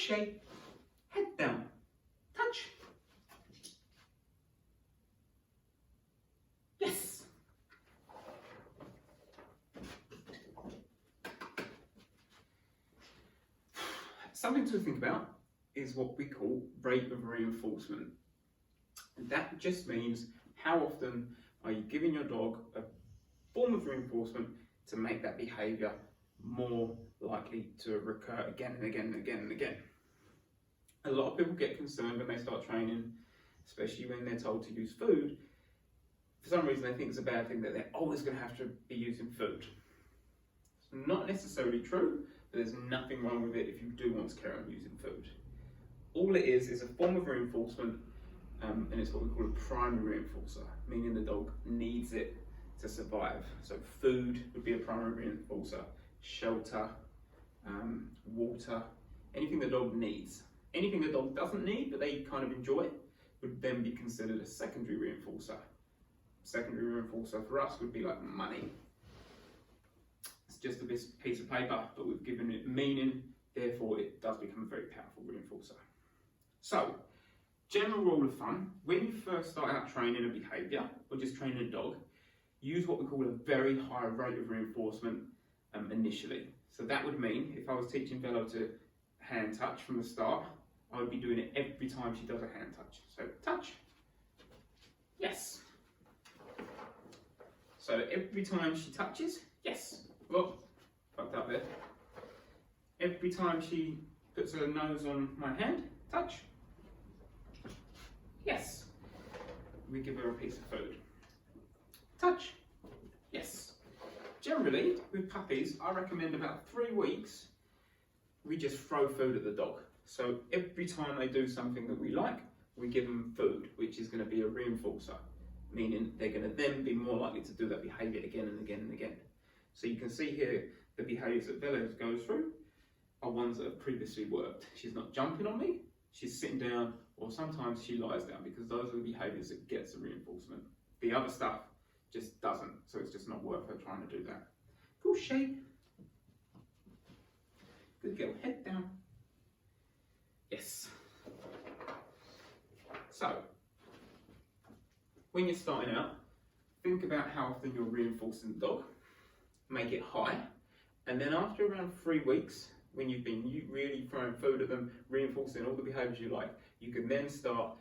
shake, head down, touch. Yes. Something to think about is what we call rate of reinforcement. And that just means how often are you giving your dog a form of reinforcement to make that behaviour more likely to recur again and again and again and again. A lot of people get concerned when they start training, especially when they're told to use food. For some reason they think it's a bad thing that they're always going to have to be using food. It's not necessarily true, but there's nothing wrong with it if you do want to carry on using food. All it is a form of reinforcement, and it's what we call a primary reinforcer, meaning the dog needs it to survive. So food would be a primary reinforcer, shelter, water, anything the dog needs. Anything the dog doesn't need but they kind of enjoy would then be considered a secondary reinforcer. Secondary reinforcer for us would be like money. It's just a piece of paper, but we've given it meaning, therefore it does become a very powerful reinforcer. So, general rule of thumb, when you first start out training a behaviour, or just training a dog, use what we call a very high rate of reinforcement initially. So that would mean, if I was teaching Velo to hand touch from the start, I would be doing it every time she does a hand touch. So, touch, yes. So every time she touches, yes. Whoa, fucked up there. Every time she puts her nose on my hand, touch, yes. We give her a piece of food. Touch, yes. Generally, with puppies, I recommend about 3 weeks, we just throw food at the dog. So every time they do something that we like, we give them food, which is going to be a reinforcer, meaning they're going to then be more likely to do that behaviour again and again and again. So you can see here, the behaviours that Velo goes through are ones that have previously worked. She's not jumping on me, she's sitting down, or sometimes she lies down, because those are the behaviours that gets the reinforcement. The other stuff just doesn't, so it's just not worth her trying to do that. Cool shake. Good girl, head down. Yes. So, when you're starting out, think about how often you're reinforcing the dog, make it high, and then after around 3 weeks, when you've been really throwing food at them, reinforcing all the behaviours you like, you can then start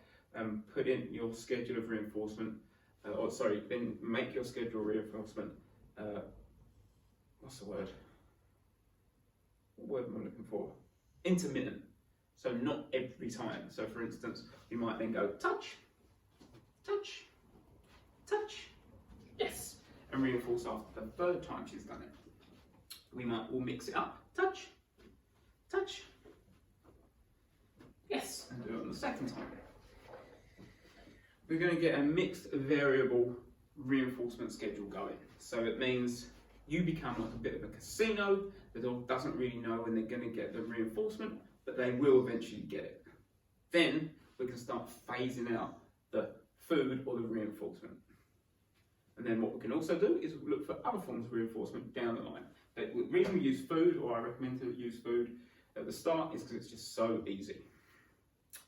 put in your schedule of reinforcement, then make your schedule reinforcement, what's the word? What word am I looking for? Intermittent. So not every time. So for instance, we might then go touch, touch, touch, yes, and reinforce after the 3rd time she's done it. We might all mix it up, touch, touch, yes, and do it on the 2nd time. We're going to get a mixed variable reinforcement schedule going. So it means you become like a bit of a casino. The dog doesn't really know when they're going to get the reinforcement, but they will eventually get it. Then we can start phasing out the food or the reinforcement. And then what we can also do is look for other forms of reinforcement down the line. The reason we use food, or I recommend to use food at the start, is because it's just so easy.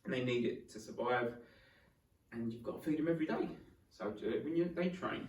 And they need it to survive, and you've got to feed them every day. So do it when they train.